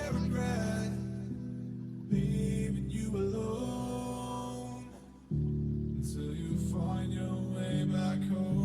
can't regret leaving you alone until you find your way back home.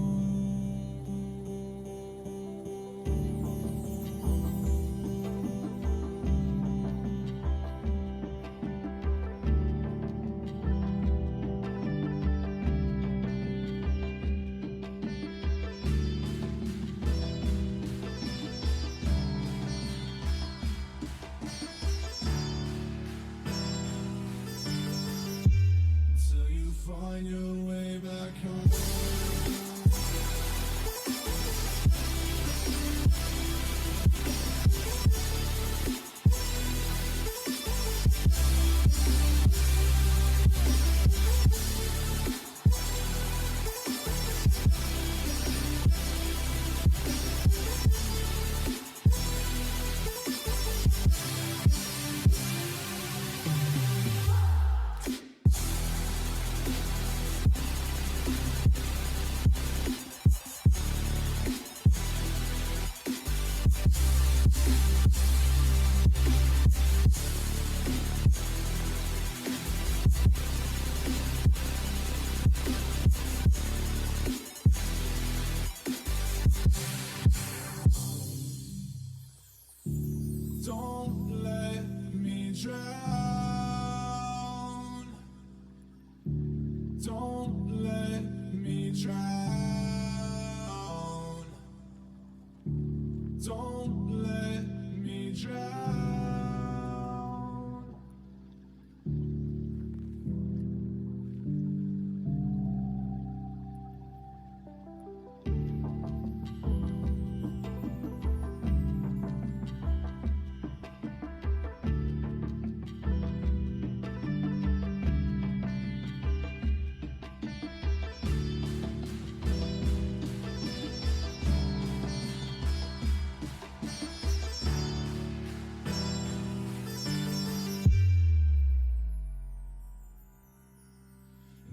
Find your way back home. Don't let me drown. Don't let me drown. Don't let me drown.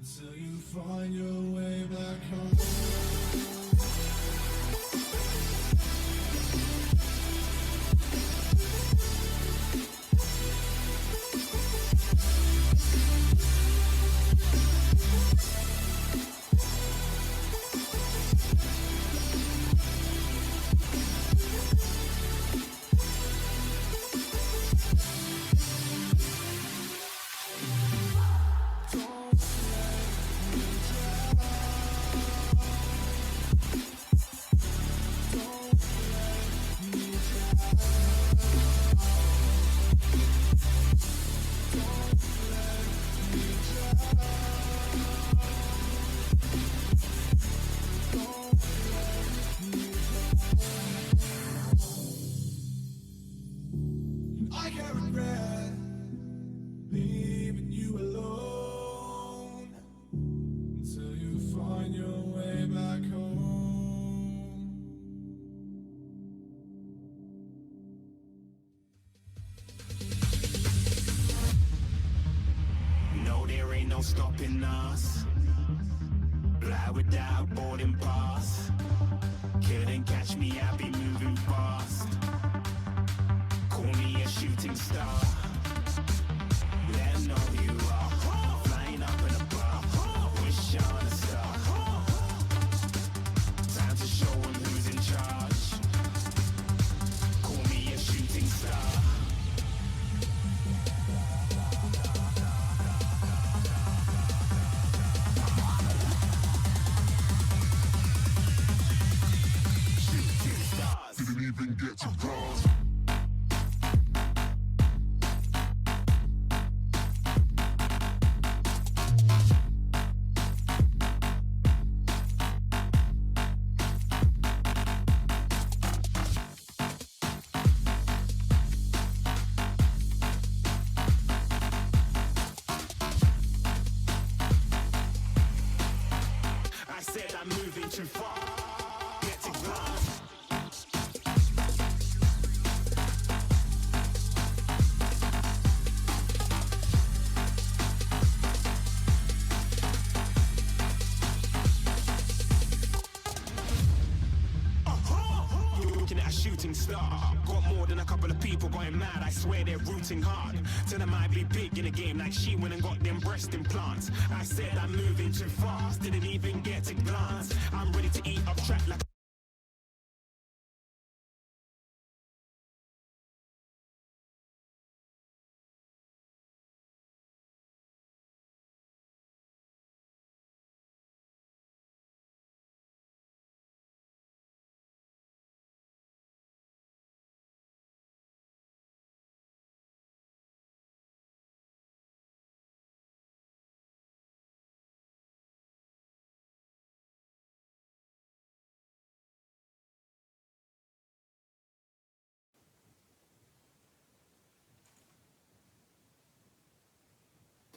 Until you find your way back home. I can't regret leaving you alone until you find your way back home. No, there ain't no stopping us. Fly without boarding pass. Couldn't catch me, I'll be moving fast. Call me a shooting star. Let 'em know who you are. Flying up in a bar. Wish on a star. Time to show 'em who's in charge. Call me a shooting star. Shooting stars. Didn't even get to cross. I said I'm moving too far. Get to glass. You're looking at a shooting star. Got more more than a couple of people going mad. I swear they're rooting hard. Tell them I be big in the game like she went and got them breast implants. I said I'm moving too fast, didn't even get to glance. I'm ready to eat up track like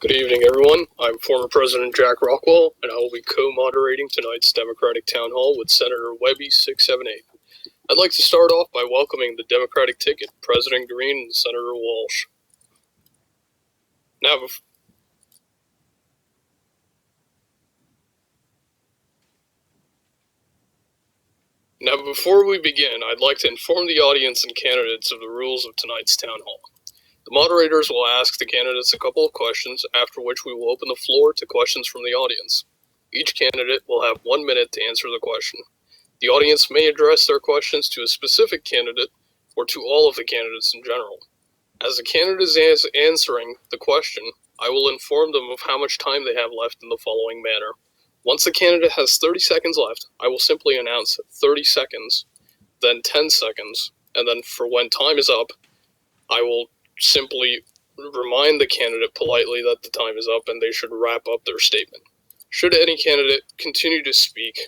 Good evening, everyone. I'm former President Jack Rockwell, and I will be co-moderating tonight's Democratic Town Hall with Senator Webby 678. I'd like to start off by welcoming the Democratic ticket, President Greene and Senator Walsh. Now, before we begin, I'd like to inform the audience and candidates of the rules of tonight's Town Hall. The moderators will ask the candidates a couple of questions, after which we will open the floor to questions from the audience. Each candidate will have 1 minute to answer the question. The audience may address their questions to a specific candidate or to all of the candidates in general. As the candidate is answering the question, I will inform them of how much time they have left in the following manner. Once the candidate has 30 seconds left, I will simply announce 30 seconds, then 10 seconds, and then for when time is up, I will simply remind the candidate politely that the time is up and they should wrap up their statement. Should any candidate continue to speak,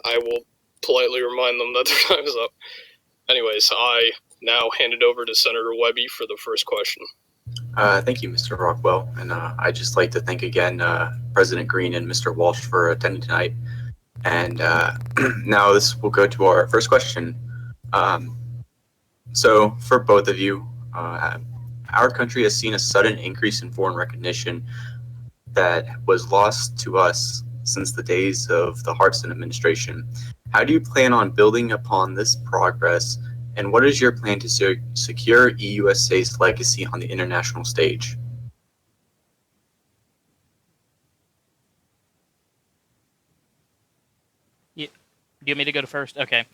I will politely remind them that their time is up. Anyways, I now hand it over to Senator Webby for the first question. Thank you, Mr. Rockwell, and I'd just like to thank again President Greene and Mr. Walsh for attending tonight. And now this will go to our first question. So for both of you, our country has seen a sudden increase in foreign recognition that was lost to us since the days of the Hartson administration. How do you plan on building upon this progress, and what is your plan to secure EUSA's legacy on the international stage? Do you want me to go to first? Okay.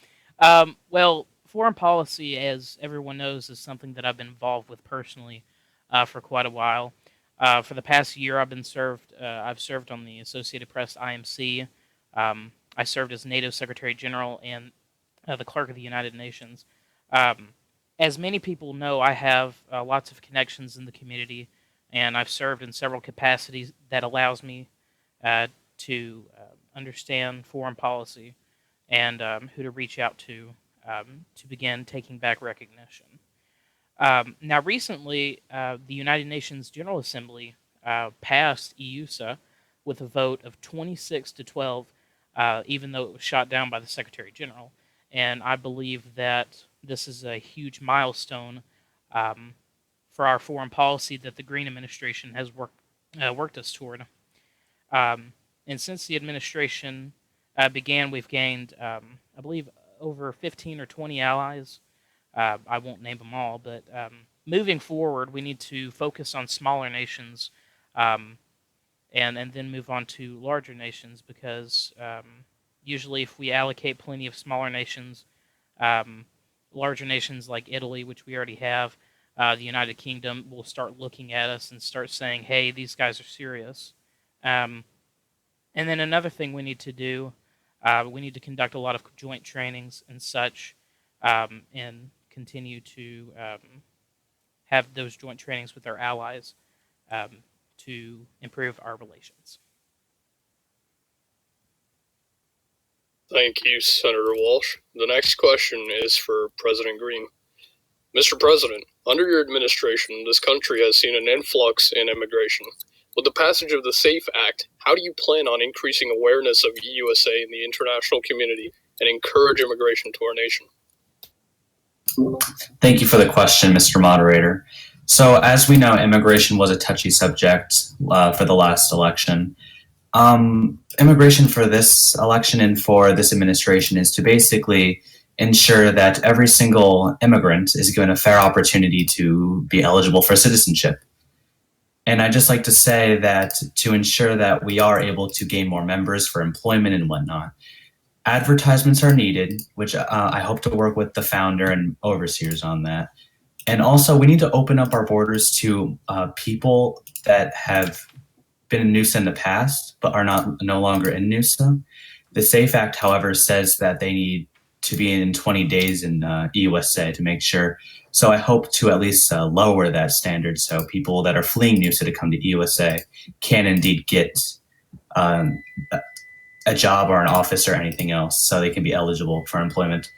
Well, foreign policy, as everyone knows, is something that I've been involved with personally for quite a while. For the past year, I've served on the Associated Press IMC. I served as NATO Secretary General and the Clerk of the United Nations. As many people know, I have lots of connections in the community, and I've served in several capacities that allows me to understand foreign policy and who to reach out to begin taking back recognition. Now, recently, the United Nations General Assembly passed EUSA with a vote of 26 to 12, even though it was shot down by the Secretary General. And I believe that this is a huge milestone for our foreign policy that the Green administration has worked us toward. And since the administration began, we've gained, I believe, over 15 or 20 allies. I won't name them all, but moving forward, we need to focus on smaller nations and then move on to larger nations, because usually if we allocate plenty of smaller nations, larger nations like Italy, which we already have, the United Kingdom, will start looking at us and start saying, hey, these guys are serious. And then another thing we need to do, we need to conduct a lot of joint trainings and such, and continue to have those joint trainings with our allies to improve our relations. Thank you, Senator Walsh. The next question is for President Greene. Mr. President, under your administration, this country has seen an influx in immigration. With the passage of the SAFE Act, how do you plan on increasing awareness of EUSA in the international community and encourage immigration to our nation? Thank you for the question, Mr. Moderator. So, as we know, immigration was a touchy subject for the last election. Immigration for this election and for this administration is to basically ensure that every single immigrant is given a fair opportunity to be eligible for citizenship. And I'd just like to say that to ensure that we are able to gain more members for employment and whatnot, advertisements are needed, which I hope to work with the founder and overseers on that. And also, we need to open up our borders to people that have been in NUSA in the past, but are no longer in NUSA. The SAFE Act, however, says that they need to be in 20 days in EUSA to make sure. So I hope to at least lower that standard so people that are fleeing NUSA to come to EUSA can indeed get a job or an office or anything else so they can be eligible for employment.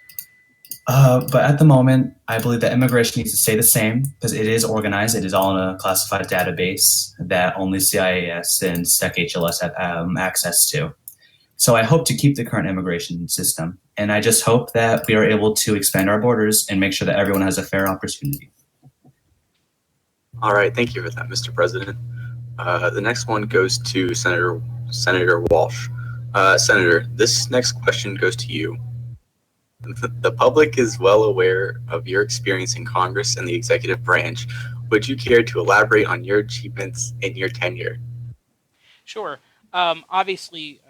But at the moment, I believe that immigration needs to stay the same because it is organized. It is all in a classified database that only CIAS and SecHLS have access to. So I hope to keep the current immigration system. And I just hope that we are able to expand our borders and make sure that everyone has a fair opportunity. All right, thank you for that, Mr. President. The next one goes to Senator Walsh. Senator, this next question goes to you. The public is well aware of your experience in Congress and the executive branch. Would you care to elaborate on your achievements in your tenure? Sure. Obviously,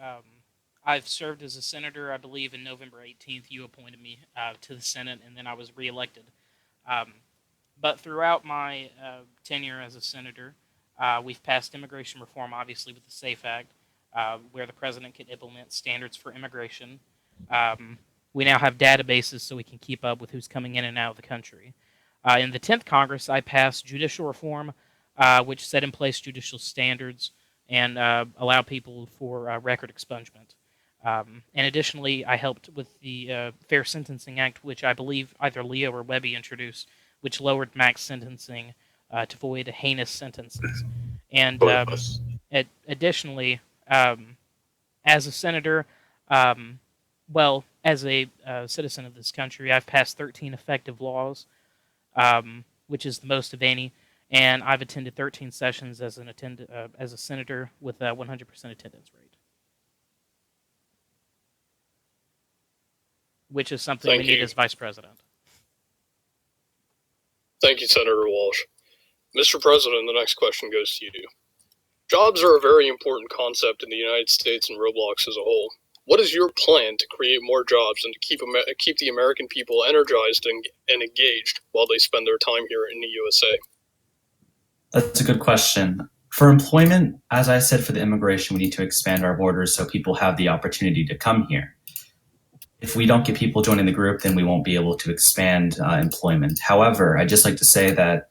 I've served as a senator. I believe in November 18th, you appointed me to the Senate, and then I was reelected. But throughout my tenure as a senator, we've passed immigration reform, obviously, with the SAFE Act, where the president can implement standards for immigration. We now have databases so we can keep up with who's coming in and out of the country. In the 10th Congress, I passed judicial reform, which set in place judicial standards and allow people for record expungement. And additionally, I helped with the Fair Sentencing Act, which I believe either Leo or Webby introduced, which lowered max sentencing to avoid heinous sentences. And additionally, as a senator, as a citizen of this country, I've passed 13 effective laws, which is the most of any, and I've attended 13 sessions as a senator with a 100% attendance rate, which is something we need as vice president. Thank you, Senator Walsh. Mr. President, the next question goes to you. Jobs are a very important concept in the United States and Roblox as a whole. What is your plan to create more jobs and to keep the American people energized and engaged while they spend their time here in the USA? That's a good question. For employment, as I said, for the immigration, we need to expand our borders so people have the opportunity to come here. If we don't get people joining the group, then we won't be able to expand employment. However, I'd just like to say that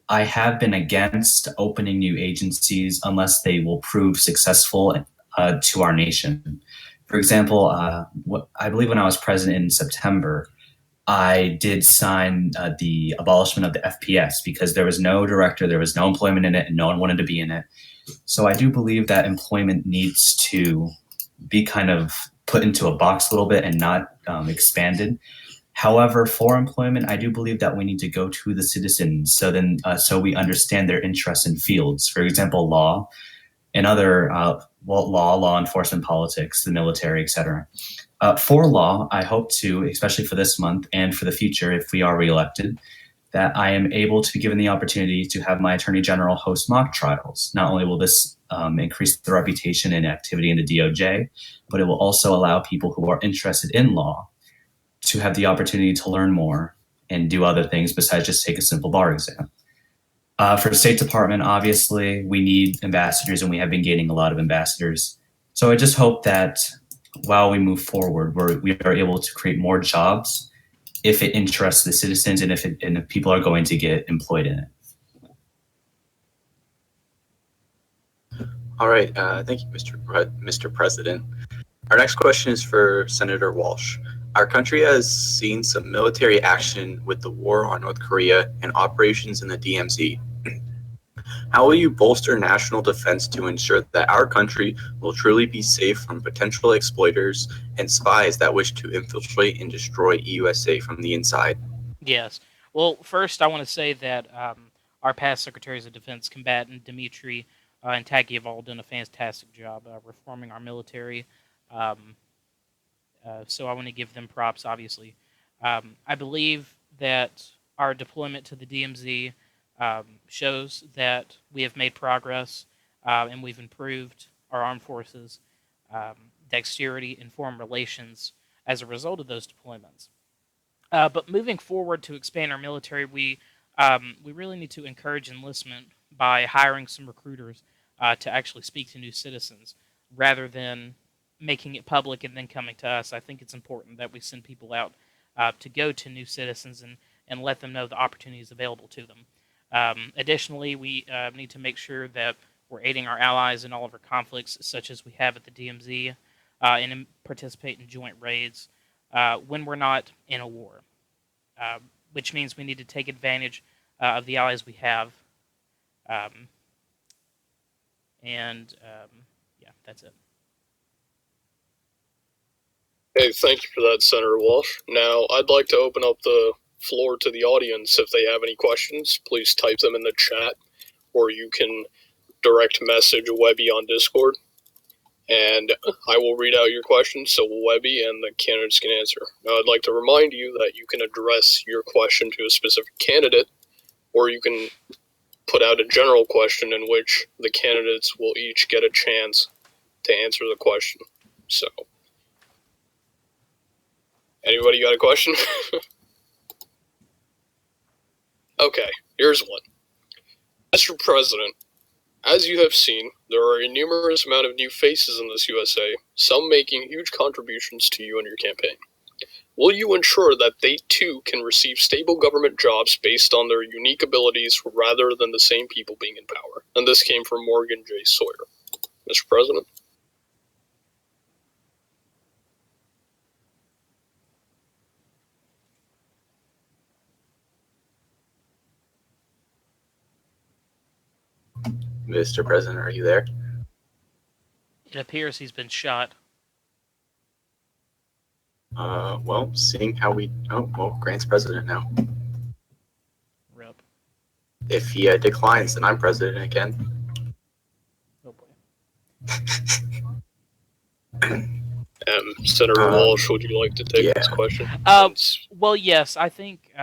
I have been against opening new agencies unless they will prove successful to our nation. For example, I believe when I was president in September, I did sign the abolishment of the FPS because there was no director, there was no employment in it, and no one wanted to be in it. So I do believe that employment needs to be kind of put into a box a little bit and not expanded. However, for employment, I do believe that we need to go to the citizens so we understand their interests in fields. For example, law and other law enforcement, politics, the military, etc. For law, I hope to, especially for this month and for the future, if we are reelected, that I am able to be given the opportunity to have my attorney general host mock trials. Not only will this increase the reputation and activity in the DOJ, but it will also allow people who are interested in law to have the opportunity to learn more and do other things besides just take a simple bar exam. For the State Department, obviously, we need ambassadors, and we have been gaining a lot of ambassadors. So I just hope that while we move forward, we are able to create more jobs if it interests the citizens and if people are going to get employed in it. All right, thank you, Mr. President. Our next question is for Senator Walsh. Our country has seen some military action with the war on North Korea and operations in the DMZ. How will you bolster national defense to ensure that our country will truly be safe from potential exploiters and spies that wish to infiltrate and destroy EUSA from the inside? Yes. Well, first, I want to say that our past Secretaries of Defense, Combatant Dmitry and Taki, have all done a fantastic job reforming our military. So I want to give them props, obviously. I believe that our deployment to the DMZ shows that we have made progress and we've improved our armed forces dexterity and foreign relations as a result of those deployments. But moving forward to expand our military, we really need to encourage enlistment by hiring some recruiters to actually speak to new citizens rather than making it public and then coming to us. I think it's important that we send people out to go to new citizens and let them know the opportunities available to them. Additionally, we need to make sure that we're aiding our allies in all of our conflicts, such as we have at the DMZ, and participate in joint raids when we're not in a war, which means we need to take advantage of the allies we have. Um, yeah, that's it. Hey, thank you for that, Senator Walsh. Now, I'd like to open up the floor to the audience. If they have any questions, please type them in the chat, or you can direct message Webby on Discord, and I will read out your questions so Webby and the candidates can answer. Now, I'd like to remind you that you can address your question to a specific candidate, or you can put out a general question in which the candidates will each get a chance to answer the question. So, anybody got a question? Okay, here's one. Mr. President, as you have seen, there are a numerous amount of new faces in this USA, some making huge contributions to you and your campaign. Will you ensure that they too can receive stable government jobs based on their unique abilities rather than the same people being in power? And this came from Morgan J. Sawyer. Mr. President? Mr. President, are you there? It appears he's been shot. Well, seeing how Grant's president now. Rip. If he declines, then I'm president again. Oh boy. Senator Walsh, would you like to take this question? Well, yes, I think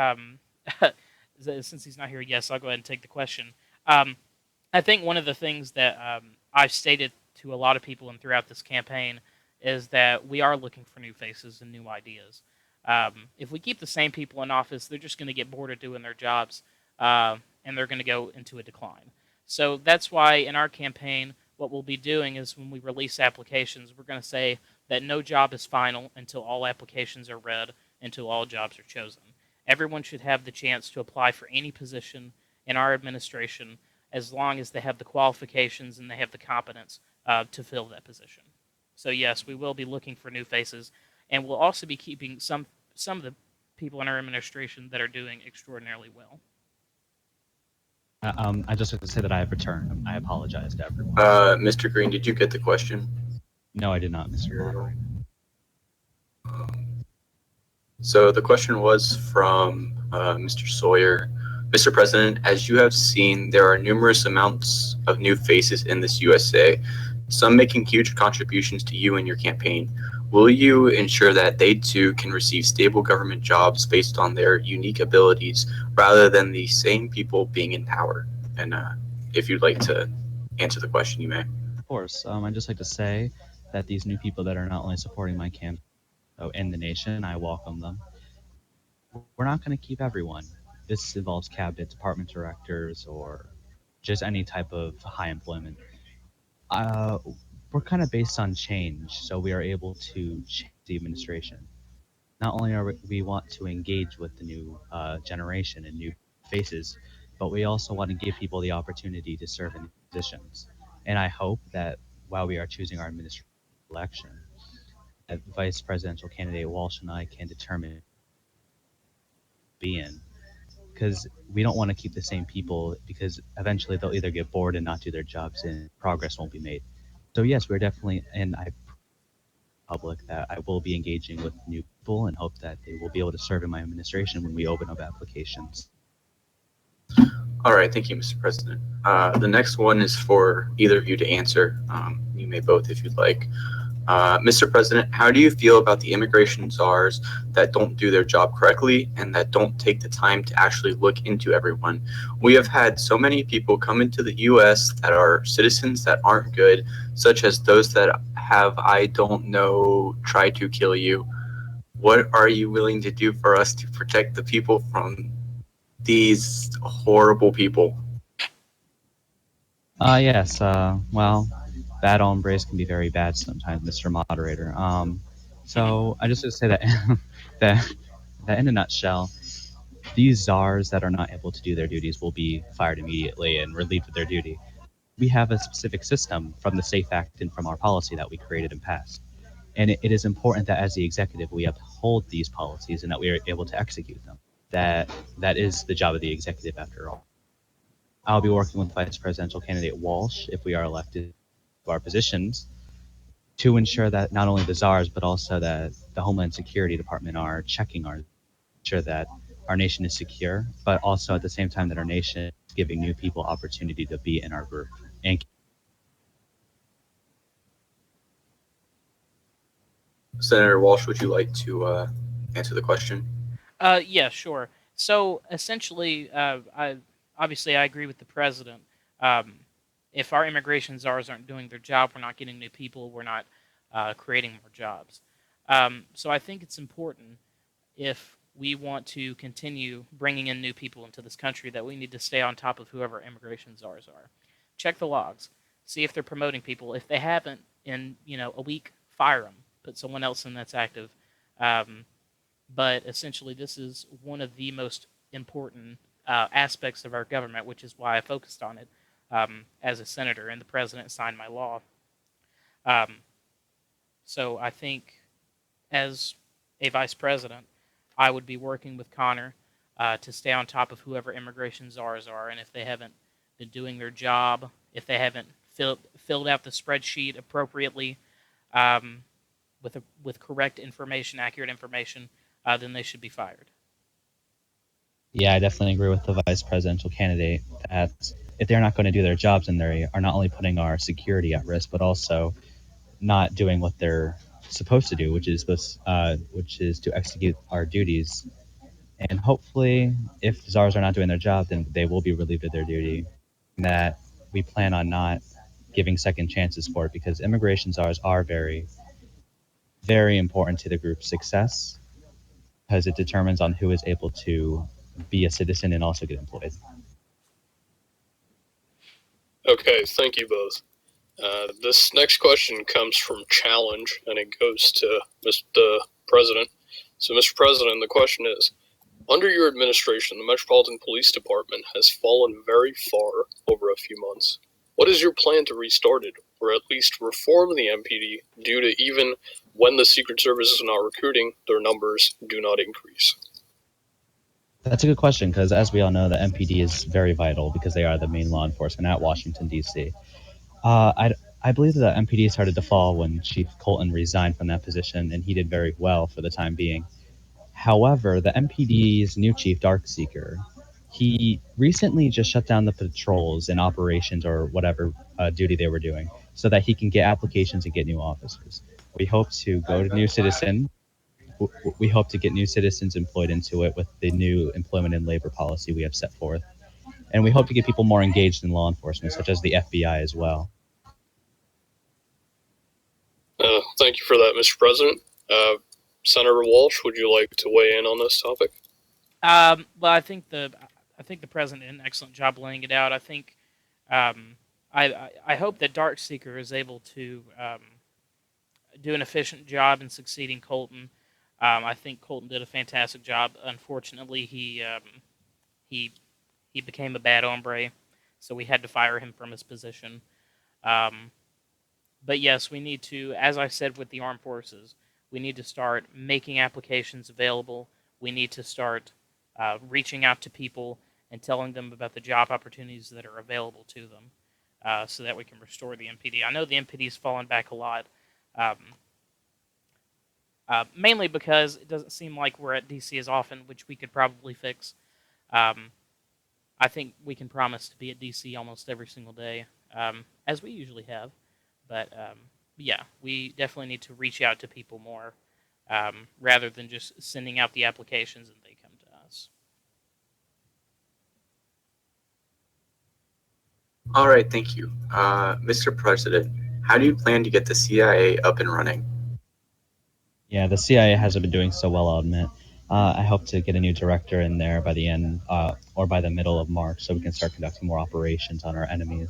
since he's not here, yes, I'll go ahead and take the question. I think one of the things that I've stated to a lot of people and throughout this campaign is that we are looking for new faces and new ideas. If we keep the same people in office, they're just going to get bored of doing their jobs, and they're going to go into a decline. So that's why in our campaign, what we'll be doing is when we release applications, we're going to say that no job is final until all applications are read, until all jobs are chosen. Everyone should have the chance to apply for any position in our administration as long as they have the qualifications and they have the competence to fill that position. So yes, we will be looking for new faces, and we'll also be keeping some of the people in our administration that are doing extraordinarily well. I just have to say that I have returned. I apologize to everyone. Mr. Green, did you get the question? No, I did not, Mr. Moderator. So the question was from Mr. Sawyer. Mr. President, as you have seen, there are numerous amounts of new faces in this USA, some making huge contributions to you and your campaign. Will you ensure that they too can receive stable government jobs based on their unique abilities rather than the same people being in power? And if you'd like to answer the question, you may. Of course. I'd just like to say that these new people that are not only supporting my campaign and the nation, I welcome them. We're not going to keep everyone. This involves cabinet department directors or just any type of high employment. We're kind of based on change, so we are able to change the administration. Not only are we want to engage with the new generation and new faces, but we also want to give people the opportunity to serve in positions. And I hope that while we are choosing our administration election, that Vice Presidential candidate Walsh and I can determine be in, because we don't want to keep the same people, because eventually they'll either get bored and not do their jobs and progress won't be made. So yes, we're definitely, and I public that I will be engaging with new people and hope that they will be able to serve in my administration when we open up applications. All right, thank you, Mr. President. The next one is for either of you to answer. You may both if you'd like. Mr. President, how do you feel about the immigration czars that don't do their job correctly and that don't take the time to actually look into everyone? We have had so many people come into the U.S. that are citizens that aren't good, such as those that have, I don't know, tried to kill you. What are you willing to do for us to protect the people from these horrible people? Yes. Well, bad hombres can be very bad sometimes, Mr. Moderator. So I just want to say that that that in a nutshell, these czars that are not able to do their duties will be fired immediately and relieved of their duty. We have a specific system from the SAFE Act and from our policy that we created and passed. And it is important that as the executive, we uphold these policies and that we are able to execute them. That is the job of the executive after all. I'll be working with Vice Presidential candidate Walsh if we are elected to our positions to ensure that not only the czars but also that the Homeland Security Department are checking our sure that our nation is secure, but also at the same time that our nation is giving new people opportunity to be in our group. And Senator Walsh, would you like to answer the question? Yeah, sure. So essentially, I agree with the president. Um, if our immigration czars aren't doing their job, we're not getting new people. We're not creating more jobs. So I think it's important if we want to continue bringing in new people into this country that we need to stay on top of whoever immigration czars are. Check the logs, see if they're promoting people. If they haven't in a week, fire them. Put someone else in that's active. Um, but essentially, this is one of the most important aspects of our government, which is why I focused on it as a senator, and the president signed my law. Um, so I think, as a vice president, I would be working with Connor to stay on top of whoever immigration czars are, and if they haven't been doing their job, if they haven't filled out the spreadsheet appropriately with correct information, accurate information, then they should be fired. yeah, I definitely agree with the vice presidential candidate that if they're not going to do their jobs, then they are not only putting our security at risk, but also not doing what they're supposed to do, which is to execute our duties. And hopefully, if czars are not doing their job, then they will be relieved of their duty. That we plan on not giving second chances for it because immigration czars are very, very important to the group's success because it determines on who is able to be a citizen and also get employed. Okay, thank you both. This next question comes from Challenge, and it goes to Mr. President. So, Mr. President, the question is, under your administration, the Metropolitan Police Department has fallen very far over a few months. What is your plan to restart it, or at least reform the MPD due to even when the Secret Service is not recruiting, their numbers do not increase? That's a good question because, as we all know, the MPD is very vital because they are the main law enforcement at Washington, D.C. I believe that the MPD started to fall when Chief Colton resigned from that position, and he did very well for the time being. However, the MPD's new chief, Darkseeker, he recently just shut down the patrols and operations or whatever duty they were doing so that he can get applications and get new officers. We hope to go to new citizen. We hope to get new citizens employed into it with the new employment and labor policy we have set forth. And we hope to get people more engaged in law enforcement, such as the FBI as well. Thank you for that, Mr. President. Senator Walsh, would you like to weigh in on this topic? Well, I think the president did an excellent job laying it out. I think I hope that Darkseeker is able to do an efficient job in succeeding Colton. I think Colton did a fantastic job. Unfortunately, he became a bad hombre, so we had to fire him from his position. But yes, we need to, as I said with the armed forces, we need to start making applications available. We need to start reaching out to people and telling them about the job opportunities that are available to them so that we can restore the MPD. I know the MPD's fallen back a lot, mainly because it doesn't seem like we're at DC as often, which we could probably fix. I think we can promise to be at DC almost every single day, as we usually have. But yeah, we definitely need to reach out to people more rather than just sending out the applications and they come to us. All right, thank you. Mr. President, how do you plan to get the CIA up and running? Yeah, the CIA hasn't been doing so well, I'll admit. I hope to get a new director in there by the end or by the middle of March so we can start conducting more operations on our enemies.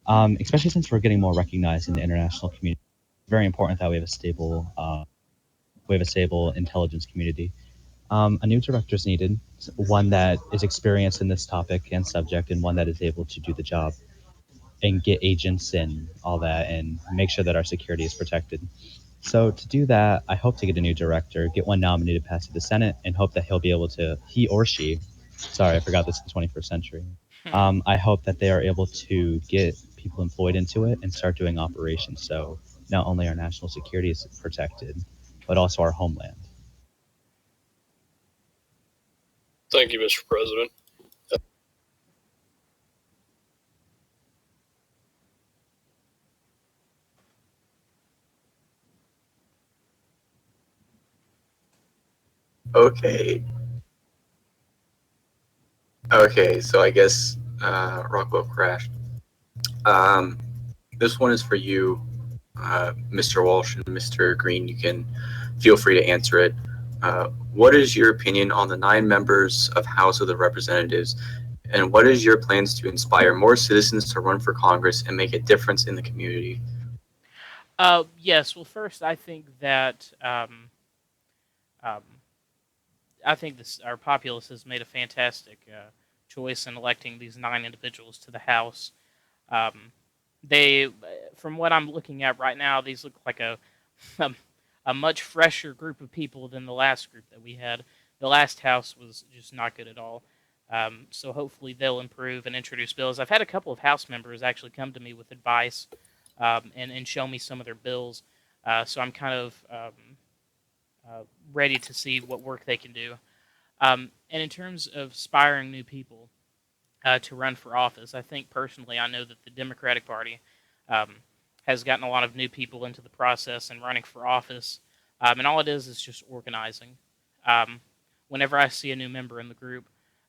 Especially since we're getting more recognized in the international community. It's very important that we have a stable intelligence community. A new director is needed, one that is experienced in this topic and subject, and one that is able to do the job and get agents and all that, and make sure that our security is protected. So to do that, I hope to get a new director, get one nominated past to the Senate, and hope that he or she, sorry, I forgot this is the 21st century. I hope that they are able to get people employed into it and start doing operations. So not only our national security is protected, but also our homeland. Thank you, Mr. President. Okay. Okay, so I guess Rockwell crashed. Um, this one is for you, Mr. Walsh and Mr. Green. You can feel free to answer it. What is your opinion on the 9 members of House of the Representatives, and what is your plans to inspire more citizens to run for Congress and make a difference in the community? Yes. Well, first, um, I think our populace has made a fantastic choice in electing these 9 individuals to the House. Um, from what I'm looking at right now, these look like a, a much fresher group of people than the last group that we had. The last House was just not good at all. So hopefully they'll improve and introduce bills. I've had a couple of House members actually come to me with advice and show me some of their bills. So I'm kind of ready to see what work they can do. And in terms of inspiring new people to run for office, I think personally, I know that the Democratic Party um, has gotten a lot of new people into the process and running for office. And all it is just organizing. Um, Whenever I see a new member in the group,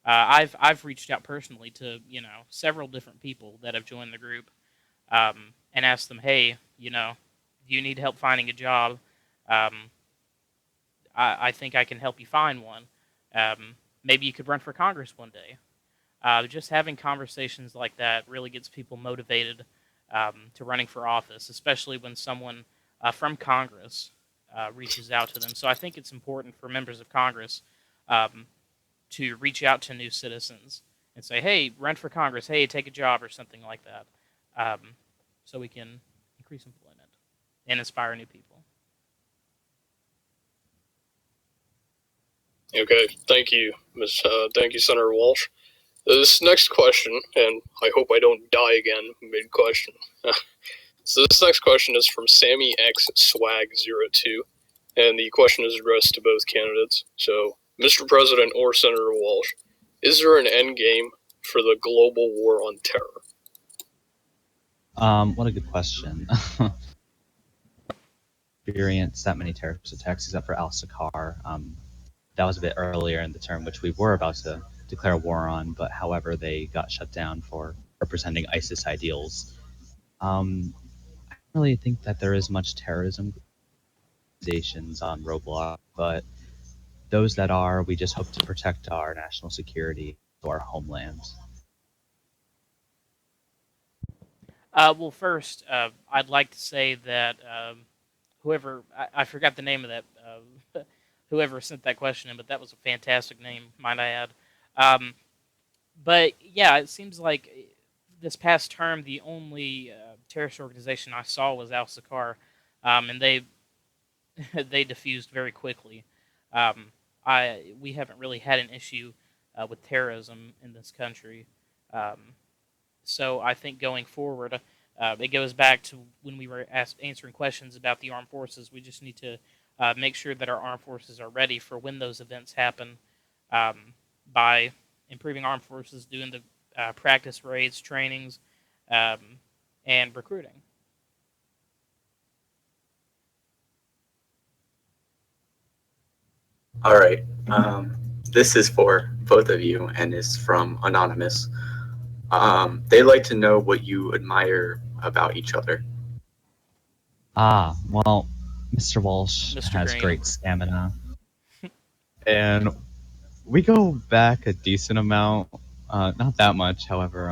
I've reached out personally to several different people that have joined the group and asked them, hey, do you need help finding a job? Um, I think I can help you find one. Maybe you could run for Congress one day. Just having conversations like that really gets people motivated to running for office, especially when someone from Congress reaches out to them. So I think it's important for members of Congress um, to reach out to new citizens and say, hey, run for Congress. Hey, take a job or something like that. So we can increase employment and inspire new people. Okay, thank you, thank you, Senator Walsh. This next question, and I hope I don't die again mid-question. So this next question is from Sammy X Swag 02, and the question is addressed to both candidates. So, Mr. President or Senator Walsh, is there an end game for the global war on terror? What a good question. Experienced that many terrorist attacks except for Al-Sakar. That was a bit earlier in the term, which we were about to declare war on, but however, they got shut down for representing ISIS ideals. I don't really think that there is much terrorism organizations on Roblox, but those that are, we just hope to protect our national security to our homeland. Well, first, I'd like to say that whoever I forgot the name of that whoever sent that question in, but that was a fantastic name, might I add. Um, but yeah, it seems like this past term the only terrorist organization I saw was Al Sakar, and they they diffused very quickly. We haven't really had an issue with terrorism in this country. Um, so I think going forward, it goes back to when we were answering questions about the armed forces. We just need to make sure that our armed forces are ready for when those events happen by improving armed forces, doing the practice raids, trainings, um, and recruiting. All right. This is for both of you and is from Anonymous. They'd like to know what you admire about each other. Well, Mr. Walsh Mr. has Green. great stamina, and we go back a decent amount. Not that much, however.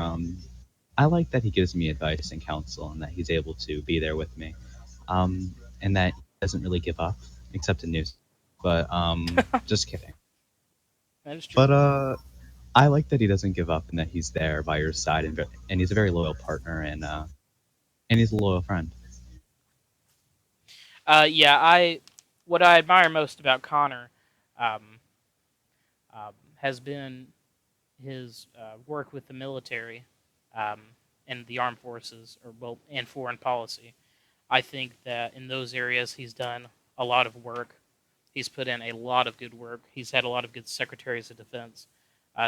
I like that he gives me advice and counsel, and that he's able to be there with me, and that he doesn't really give up, except in news. But just kidding. That is true. But I like that he doesn't give up and that he's there by your side, and he's a very loyal partner, and he's a loyal friend. Yeah, what I admire most about Connor um, has been his work with the military um, and the armed forces, or well, and foreign policy. I think that in those areas he's done a lot of work. He's put in a lot of good work. He's had a lot of good secretaries of defense.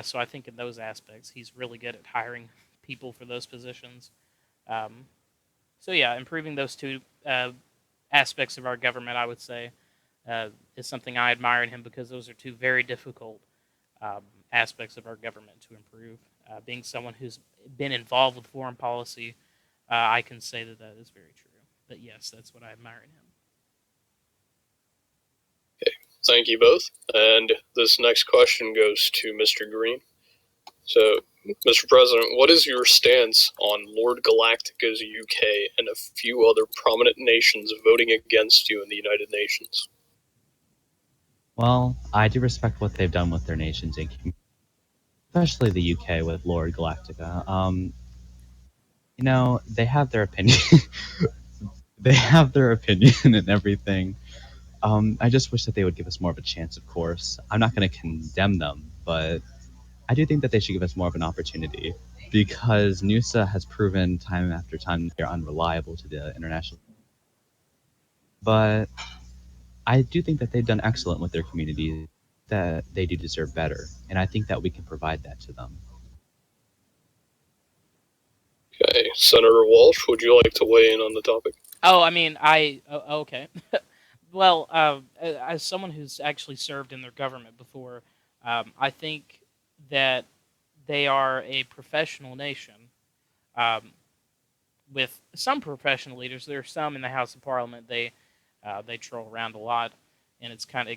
So I think in those aspects, he's really good at hiring people for those positions. Um, so yeah, improving those two aspects of our government, I would say, is something I admire in him because those are two very difficult um, aspects of our government to improve. Being someone who's been involved with foreign policy, I can say that that is very true. But yes, that's what I admire in him. Thank you both. And this next question goes to Mr. Green. So, Mr. President, what is your stance on Lord Galactica's UK and a few other prominent nations voting against you in the United Nations? Well, I do respect what they've done with their nations, especially the UK with Lord Galactica. They have their opinion. They have their opinion and everything. I just wish that they would give us more of a chance, of course. I'm not going to condemn them, but I do think that they should give us more of an opportunity because NUSA has proven time after time they're unreliable to the international. But I do think that they've done excellent with their community, that they do deserve better, and I think that we can provide that to them. Okay, Senator Walsh, would you like to weigh in on the topic? Oh, I mean, okay. Well, as someone who's actually served in their government before, I think that they are a professional nation. Um, with some professional leaders, there are some in the House of Parliament. They troll around a lot, and it kind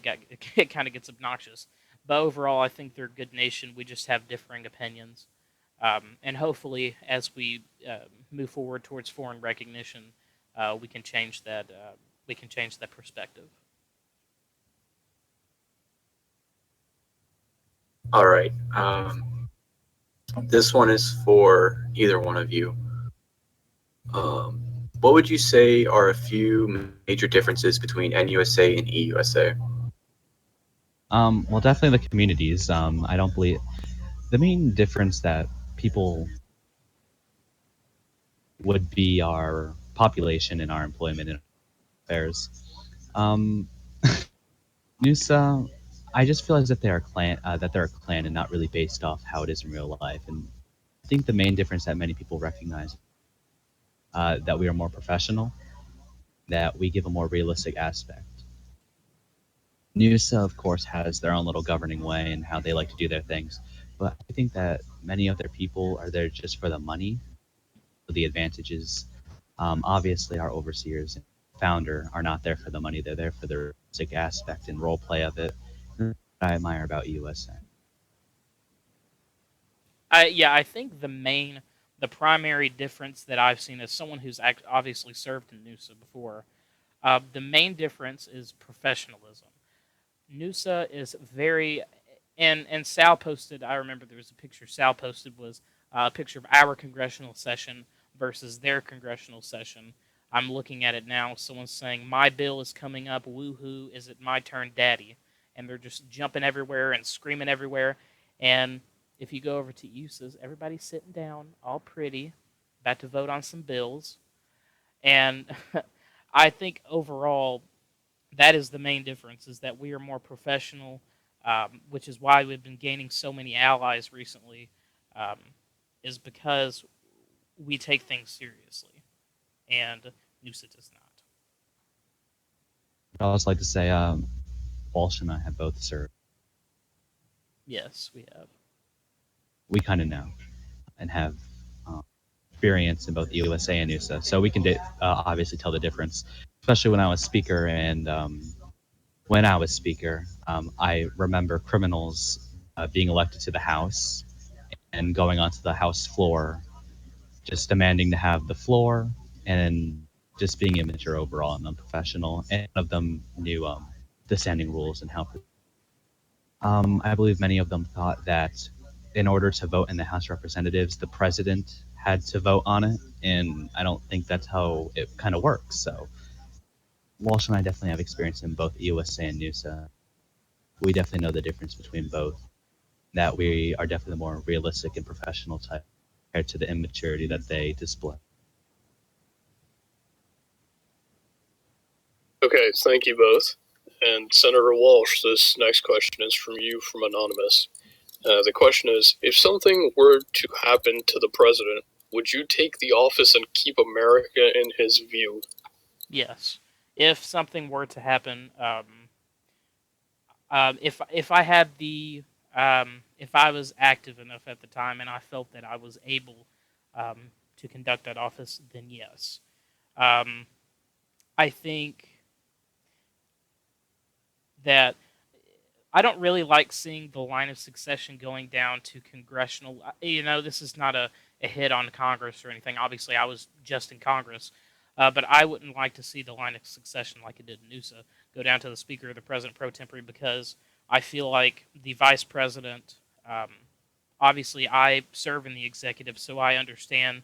of gets obnoxious. But overall, I think they're a good nation. We just have differing opinions, and hopefully, as we move forward towards foreign recognition, we can change that. We can change that perspective. All right. This one is for either one of you. What would you say are a few major differences between NUSA and EUSA? Well, definitely the communities. I don't believe the main difference that people would be our population and our employment and affairs. Um, NUSA, I just feel as if they are that they're a clan and not really based off how it is in real life. And I think the main difference that many people recognize that we are more professional, that we give a more realistic aspect. NUSA, of course, has their own little governing way and how they like to do their things, but I think that many other people are there just for the money, for the advantages. Obviously, our overseers and founder are not there for the money; they're there for the realistic aspect and role play of it. That's what I admire about USA. I think the primary difference that I've seen as someone who's obviously served in NUSA before, the main difference is professionalism. NUSA is very, and Sal posted. I remember there was a picture Sal posted was a picture of our congressional session versus their congressional session. I'm looking at it now. Someone's saying my bill is coming up. Woohoo! Is it my turn, Daddy? And they're just jumping everywhere and screaming everywhere. And if you go over to USA's, everybody's sitting down, all pretty, about to vote on some bills. And I think overall that is the main difference is that we are more professional, which is why we've been gaining so many allies recently, um, is because we take things seriously, and NUSA does not. I always like to say, Walsh and I have both served. Yes, we have. We kind of know and have experience in both USA and USA, so we can obviously tell the difference, especially when I was speaker. And when I was speaker, I remember criminals being elected to the House and going onto the House floor, just demanding to have the floor and just being immature overall and unprofessional. And none of them knew the standing rules and how. I believe many of them thought that in order to vote in the House of Representatives, the president had to vote on it, and I don't think that's how it kind of works. So Walsh and I definitely have experience in both EUSA and NUSA. We definitely know the difference between both. That we are definitely the more realistic and professional type compared to the immaturity that they display. Okay, thank you both. And Senator Walsh, this next question is from you from Anonymous. The question is, if something were to happen to the president, would you take the office and keep America in his view? Yes. If something were to happen, if I had the if I was active enough at the time and I felt that I was able to conduct that office, then yes. I think that I don't really like seeing the line of succession going down to congressional. This is not a hit on Congress or anything. Obviously, I was just in Congress, but I wouldn't like to see the line of succession like it did in USA go down to the Speaker or the President pro tempore, because I feel like the Vice President. Obviously, I serve in the executive, so I understand.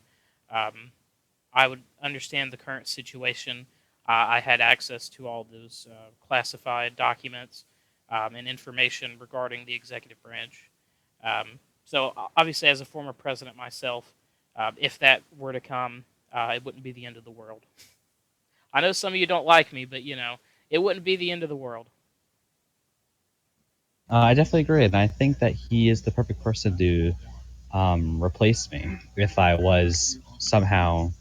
I would understand the current situation. I had access to all those classified documents and information regarding the executive branch. So obviously, as a former president myself, if that were to come, it wouldn't be the end of the world. I know some of you don't like me, but it wouldn't be the end of the world. I definitely agree, and I think that he is the perfect person to replace me if I was somehow.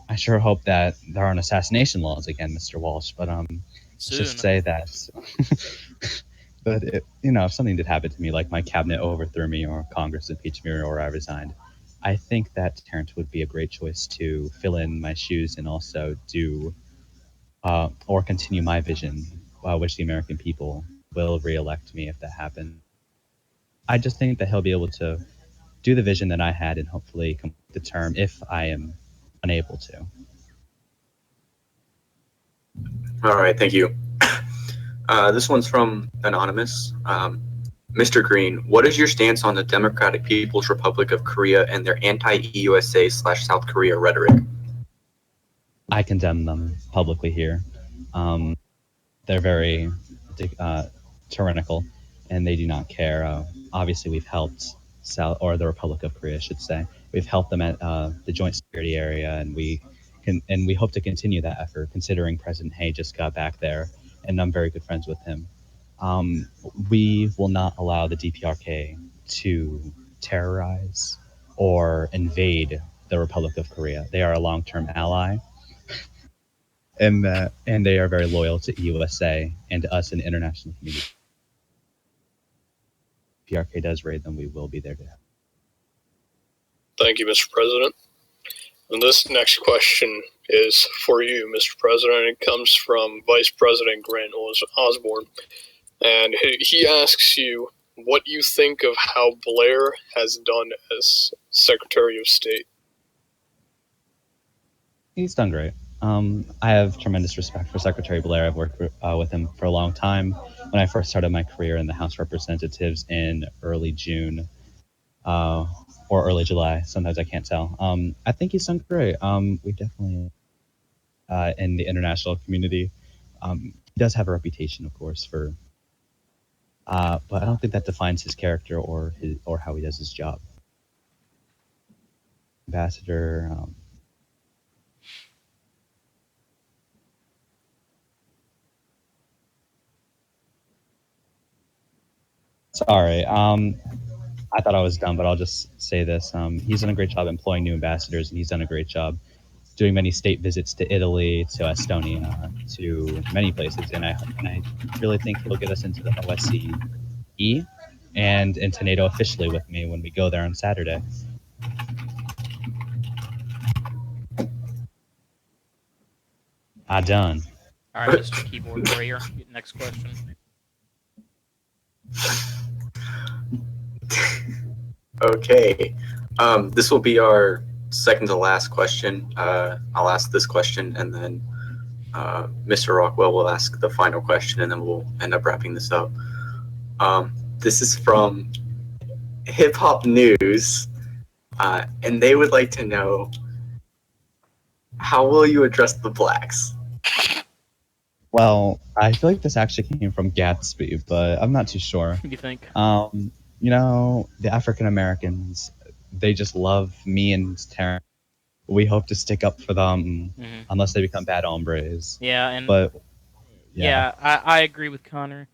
I sure hope that there aren't assassination laws again, Mr. Walsh. But let's just say that. But if something did happen to me, like my cabinet overthrew me, or Congress impeached me, or I resigned, I think that Terrence would be a great choice to fill in my shoes and also do or continue my vision, which the American people will reelect me if that happens. I just think that he'll be able to do the vision that I had and hopefully complete the term if I am unable to. All right, thank you. This one's from Anonymous. Mr. Green, what is your stance on the Democratic People's Republic of Korea and their anti-USA/South Korea rhetoric? I condemn them publicly here. They're very tyrannical, and they do not care. Obviously, we've helped the Republic of Korea, I should say. We've helped them at the Joint Security Area, and we hope to continue that effort. Considering President Hay just got back there, and I'm very good friends with him. We will not allow the DPRK to terrorize or invade the Republic of Korea. They are a long-term ally, and they are very loyal to USA and to us in the international community. If PRK does raid them, we will be there to help. Thank you, Mr. President. And this next question is for you, Mr. President. It comes from Vice President Grant Osborne. And he asks you what you think of how Blair has done as Secretary of State. He's done great. I have tremendous respect for Secretary Blair. I've worked with him for a long time. When I first started my career in the House of Representatives in early June or early July, sometimes I can't tell. I think he's done great. We definitely, in the international community, he does have a reputation, of course, for. But I don't think that defines his character or how he does his job. Ambassador. Sorry. I thought I was done, but I'll just say this. He's done a great job employing new ambassadors, and he's done a great job doing many state visits to Italy, to Estonia, to many places, and I really think he'll get us into the OSCE and into NATO officially with me when we go there on Saturday. Done. All right, Mr. Keyboard Warrior. Next question. Okay. This will be our second to last question. I'll ask this question, and then Mr. Rockwell will ask the final question, and then we'll end up wrapping this up. This is from Hip Hop News, and they would like to know, how will you address the blacks? Well, I feel like this actually came from Gatsby, but I'm not too sure. What do you think? You know, the African Americans, they just love me and Terrence. We hope to stick up for them unless they become bad hombres. Yeah, and But yeah, I agree with Connor.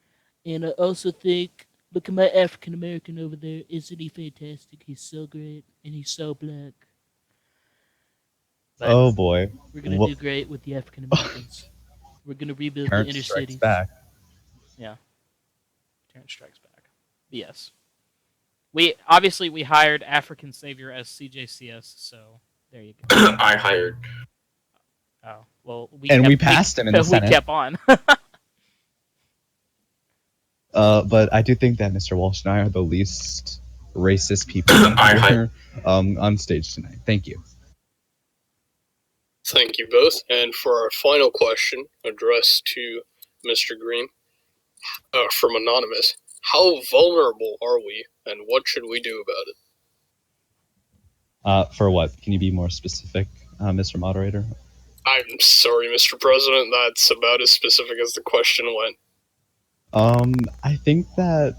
And I also think, look at my African American over there. Isn't he fantastic? He's so great, and he's so black. But oh boy, we're gonna do great with the African Americans. We're gonna rebuild the Terrence inner strikes cities. back. Yeah, Terrence strikes back. Yes, we obviously we hired African Savior as CJCS, so there you go. I hired. Oh well, We passed him in the Senate. We kept on. But I do think that Mr. Walsh and I are the least racist people here, on stage tonight. Thank you. Thank you both. And for our final question, addressed to Mr. Green, from Anonymous, how vulnerable are we, and what should we do about it? For what? Can you be more specific, Mr. Moderator? I'm sorry, Mr. President, that's about as specific as the question went. I think that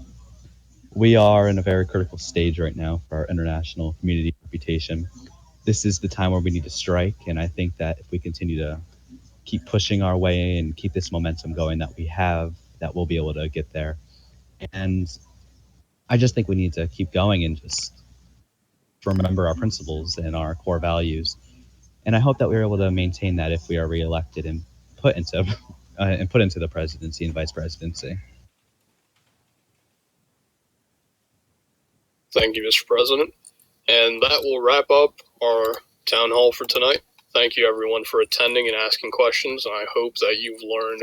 we are in a very critical stage right now for our international community reputation. This is the time where we need to strike, and I think that if we continue to keep pushing our way and keep this momentum going that we have, that we'll be able to get there. And I just think we need to keep going and just remember our principles and our core values. And I hope that we're able to maintain that if we are reelected and put into the presidency and vice presidency. Thank you, Mr. President. And that will wrap up our town hall for tonight. Thank you, everyone, for attending and asking questions. And I hope that you've learned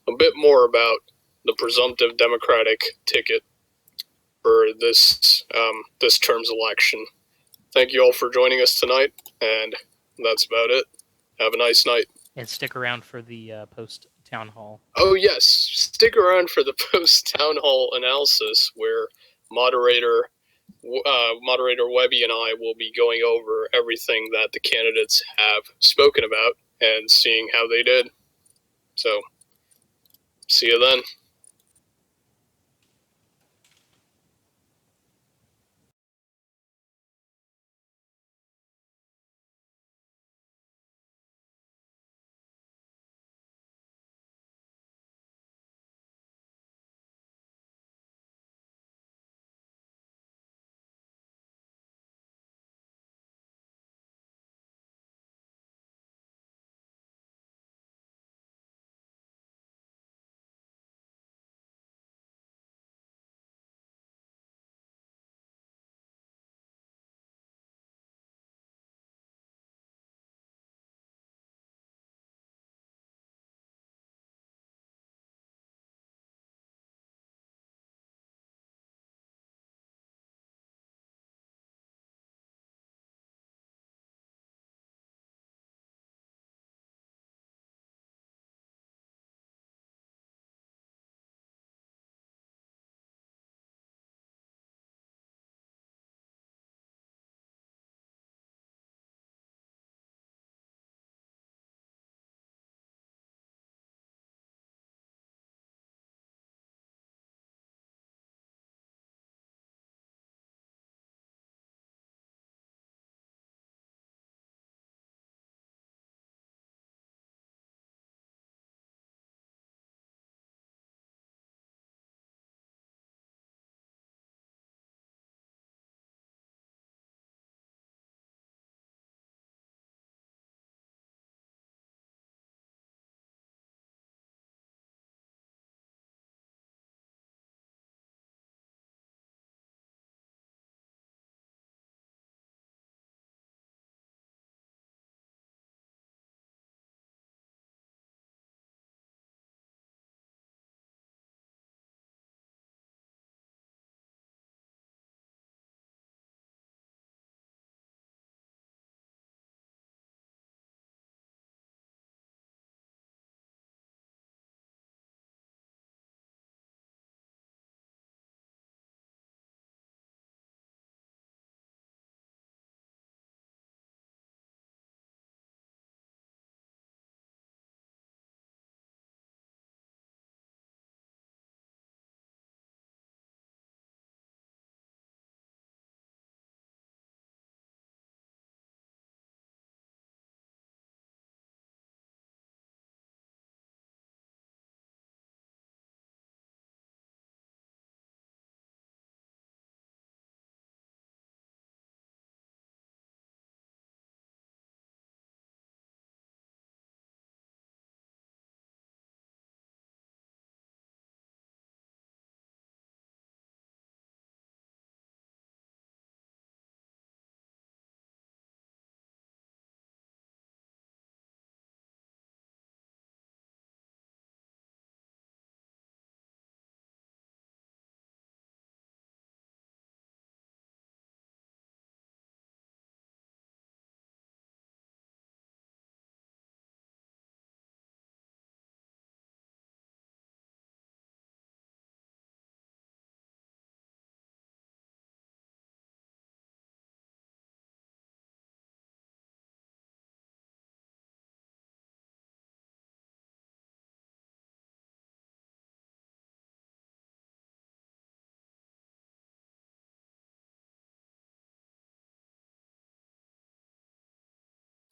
a bit more about the presumptive Democratic ticket for this term's election. Thank you all for joining us tonight, and that's about it. Have a nice night. And stick around for the post town hall. Oh yes, stick around for the post town hall analysis, where moderator Webby and I will be going over everything that the candidates have spoken about and seeing how they did. So, see you then.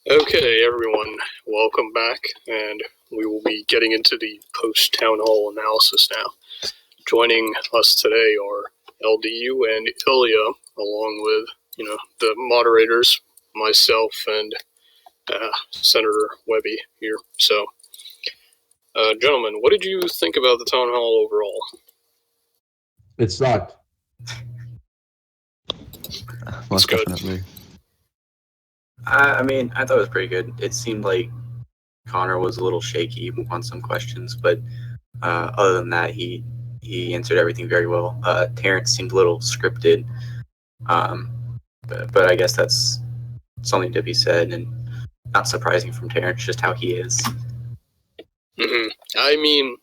Okay, everyone, welcome back, and we will be getting into the post-town hall analysis now. Joining us today are LDU and Ilya, along with, the moderators, myself, and Senator Webby here. So, gentlemen, what did you think about the town hall overall? It sucked. Most good. definitely. I mean, I thought it was pretty good. It seemed like Connor was a little shaky on some questions, but other than that, he answered everything very well. Terrence seemed a little scripted, but I guess that's something to be said, and not surprising from Terrence, just how he is. Mm-hmm. I mean,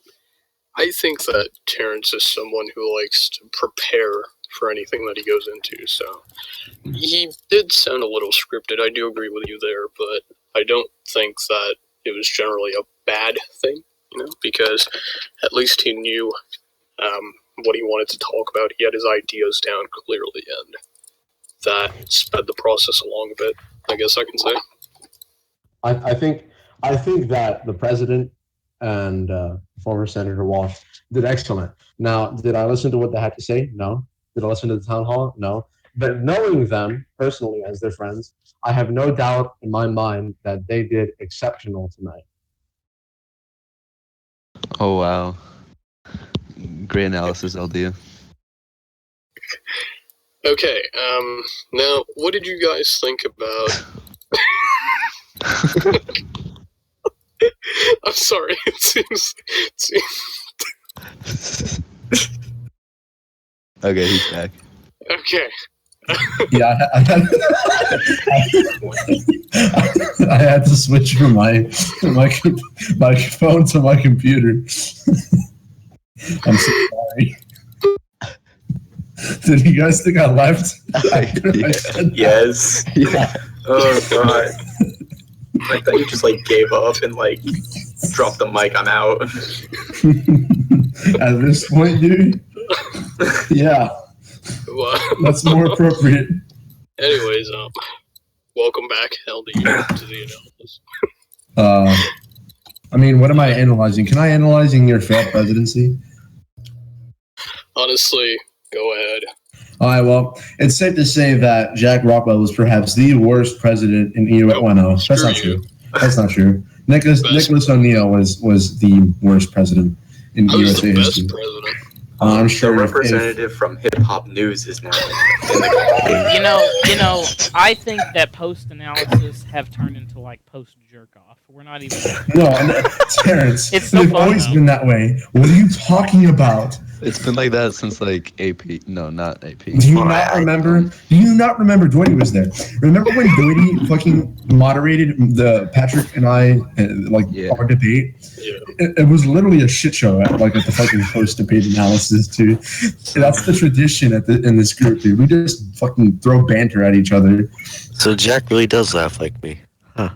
I think that Terrence is someone who likes to prepare for anything that he goes into, so he did sound a little scripted. I do agree with you there, but I don't think that it was generally a bad thing, because at least he knew what he wanted to talk about. He had his ideas down clearly, and that sped the process along a bit, I guess I can say. I think that the president and former Senator Walsh did excellent. Now, did I listen to what they had to say? No. Did I listen to the town hall? No. But knowing them personally as their friends, I have no doubt in my mind that they did exceptional tonight. Oh wow. Great analysis, LDU. Okay, now, what did you guys think about... I'm sorry, it seems... Okay, he's back. Okay. Yeah, I had to switch from my phone to my computer. I'm so sorry. Did you guys think I left? Yes. Yeah. Oh god. I thought you just gave up and dropped the mic. I'm out. At this point, dude. Yeah. Well, that's more appropriate. Anyways, welcome back, LDU, to the analysis. I mean, what am I analyzing? Can I analyzing your failed presidency? Honestly, go ahead. All right, well, it's safe to say that Jack Rockwell was perhaps the worst president in EU. Well, no, that's not true. That's not true. Nicholas O'Neill was the worst president in USA history. President. I'm sure the representative from Hip Hop News is now in the I think that post analysis have turned into post jerk off. We're not even. No, Terrence. It's so they've fun, always though. been that way. What are you talking about? It's been like that since AP. No, not AP. Do you not remember? Do you not remember Dwighty was there? Remember when Dwighty fucking moderated the Patrick and I our debate? Yeah. It was literally a shit show at the fucking post debate analysis too. That's the tradition in this group, dude. We just fucking throw banter at each other. So Jack really does laugh like me, huh?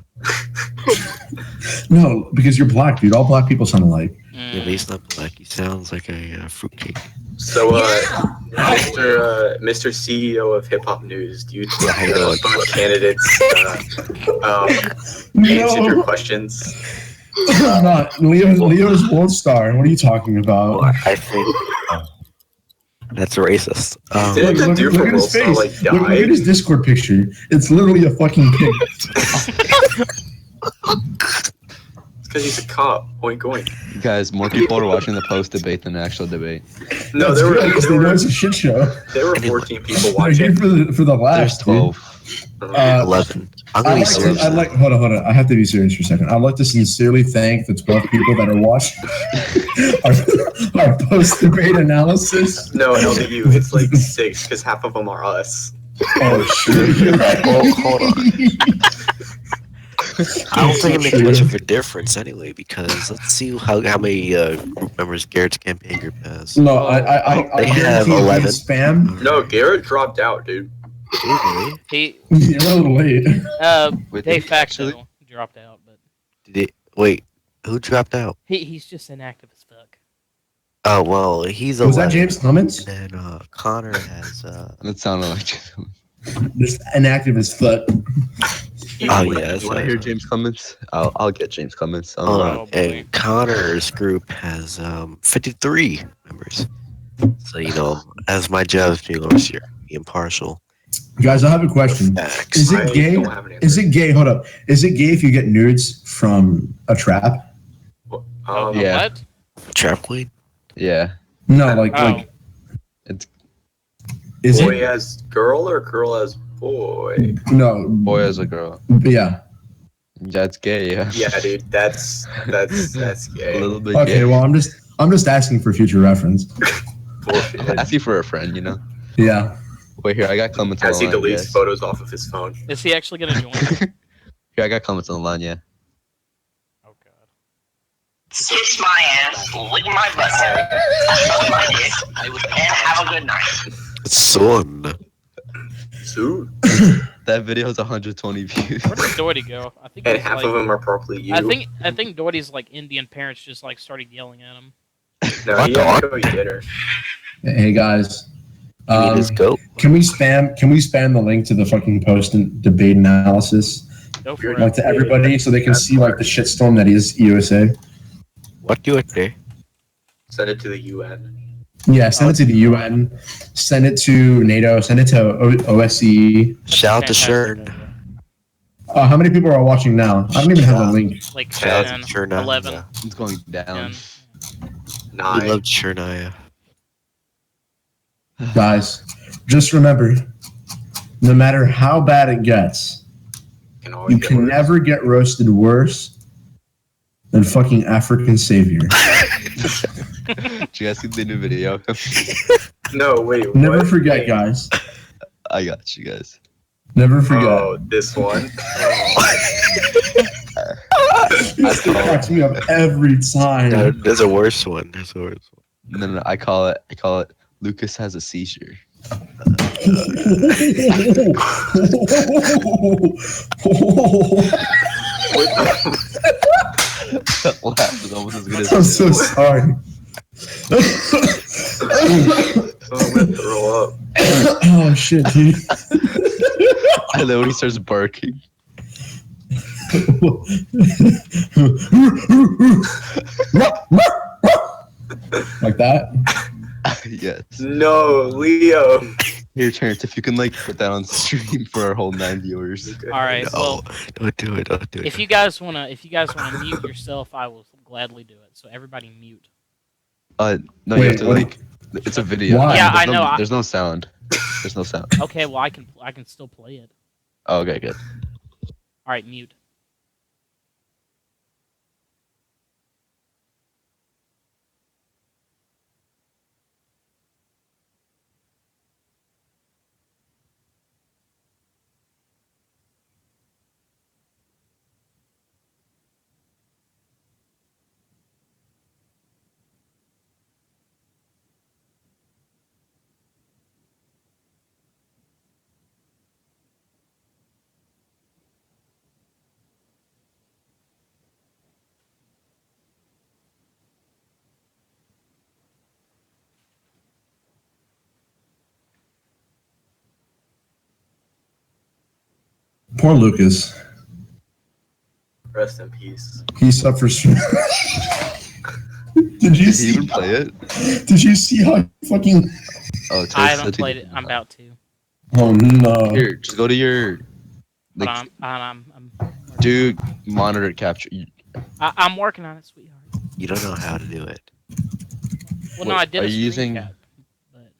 No, because you're black, dude. All black people sound alike. Yeah, but he's not black. He sounds like a fruitcake. So, Mr. CEO of Hip Hop News, do you think both candidates answered your questions? I'm not. Leo's World Star. What are you talking about? Well, I think that's racist. Look at his face. Look at his Discord picture. It's literally a fucking pig. Because he's a cop. Oink oink. Guys, more people are watching the post debate than the actual debate. No, there were a shit show. There were 14 people They're here watching. for the last. There's 12. 11. I'm gonna be serious. Hold on. I have to be serious for a second. I'd like to sincerely thank the 12 people that are watching our post-debate analysis. No, LDU, it's 6 because half of them are us. Oh, shit. You're right. Well, hold on. I don't think it makes much of a difference anyway, because let's see how many group members Garrett's campaign group has. No, They have 11. Spam. No, Garrett dropped out, dude. He You're a little late. Wait, de did he facto actually? dropped out, but Wait, who dropped out? he's just inactive as fuck. Oh well, he's Was 11. that James Clements? And then Connor has That sounded like Just inactive as fuck. Oh yeah, You want to hear James Clements? I'll get James Clements. And Connor's group has 53 members. So as my job is being overseer, be impartial. Guys, I have a question. Facts. Is it gay? don't have an answer. Is it gay? Hold up. Is it gay if you get nudes from a trap? Yeah. What? Trap queen? Yeah. No, like It's is boy it? as girl or girl as boy? No, boy as a girl. yeah. That's gay. Yeah. Yeah, dude, that's gay. A little bit Okay, gay. well, I'm just asking for future reference. Bullshit. I'm asking for a friend, you know. Yeah. Wait, here I got Clements on As the he line. deletes Yes. photos off of his phone. Is he actually gonna join? Here I got Clements on the line. Yeah. Oh god. Kiss my ass, lick my butthole, suck my dick, and have a good night. Son. Dude. That video has 120 views. Where did Doherty go? I think And he's, half like, of them are probably you. I think Doherty's like Indian parents just like started yelling at him. No, he had to go eat dinner. Hey guys. Let's go. Can we spam the link to the fucking post and debate analysis Go for like it. to everybody so they can see like the shitstorm that is USA? What do it there? Send it to the UN. Yeah, send it to the UN, send it to NATO, send it to OSCE. Shout out to Fantastic Shern. idea. How many people are watching now? I don't even have the link. Like Shout out 10, to Shern. 11, It's going down. 10. We 9. love Chernaya. Guys, just remember, no matter how bad it gets, always you get can worse. never get roasted worse than fucking African Savior. Did you guys see the new video? No, wait. Never what? forget, Wait. guys. I got you guys. Never forget. Oh, this one. This cracks me up every time. No, there's a worse one. There's a worse one. No. I call it. Lucas has a seizure. That laugh is almost as good as I'm so sorry. I'm gonna throw up. Oh shit, dude. And then when he starts barking. Like that? Yes. No, Leo. Here, Terrence, if you can put that on stream for our whole 9 viewers. All right. Well, Don't do it. Don't do it. if you guys wanna mute yourself, I will gladly do it. So everybody mute. No, you Wait, have to what? It's a video. Why? Yeah, There's I know. There's no sound. There's no sound. Okay. Well, I can still play it. Oh, okay, good. All right, mute. Poor Lucas. Rest in peace. He suffers from. Did you Did he see? even play it? Did you see how fucking? Oh, Terrence I said haven't he played it. didn't. I'm about to. Oh no! Here, just go to your. But Like, I'm do monitor capture. I'm working on it, sweetheart. You don't know how to do it. Well, no, I did. Are a you using- screen cap, but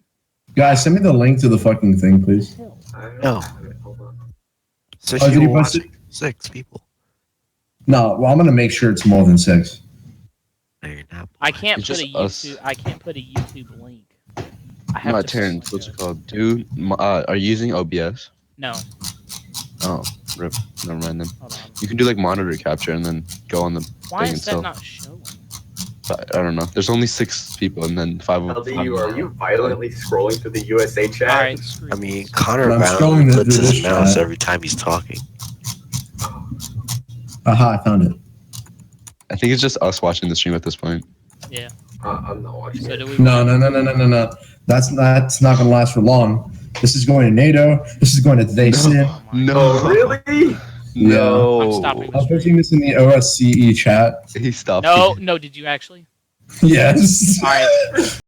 Guys, send me the link to the fucking thing, please. No. Hold on. Six Oh, did people you post it? watching. 6 people. No, well, I'm gonna make sure it's more than 6. No, you're not. I can't It's put a just us. YouTube. I can't put a YouTube link. I have No, to Terrence, what's search it called? Are you using OBS? No, Oh, rip. Never mind then. hold on. You can do monitor capture and then go on the Why thing is that itself. not showing? I don't know. There's only 6 people and then 5 of them. LDU, are you violently scrolling through the USA chat? All right, screw I it. mean, Connor I'm Brown scrolling flips through his this mouse chat. every time he's talking. Aha, I found it. I think it's just us watching the stream at this point. Yeah. I'm not watching So it. do we? No. That's not gonna last for long. This is going to NATO. This is going to they sin. No. Really? No. I'm stopping the I'm stream. posting this in the OSCE chat. He stopped. No, did you actually? Yes. All right.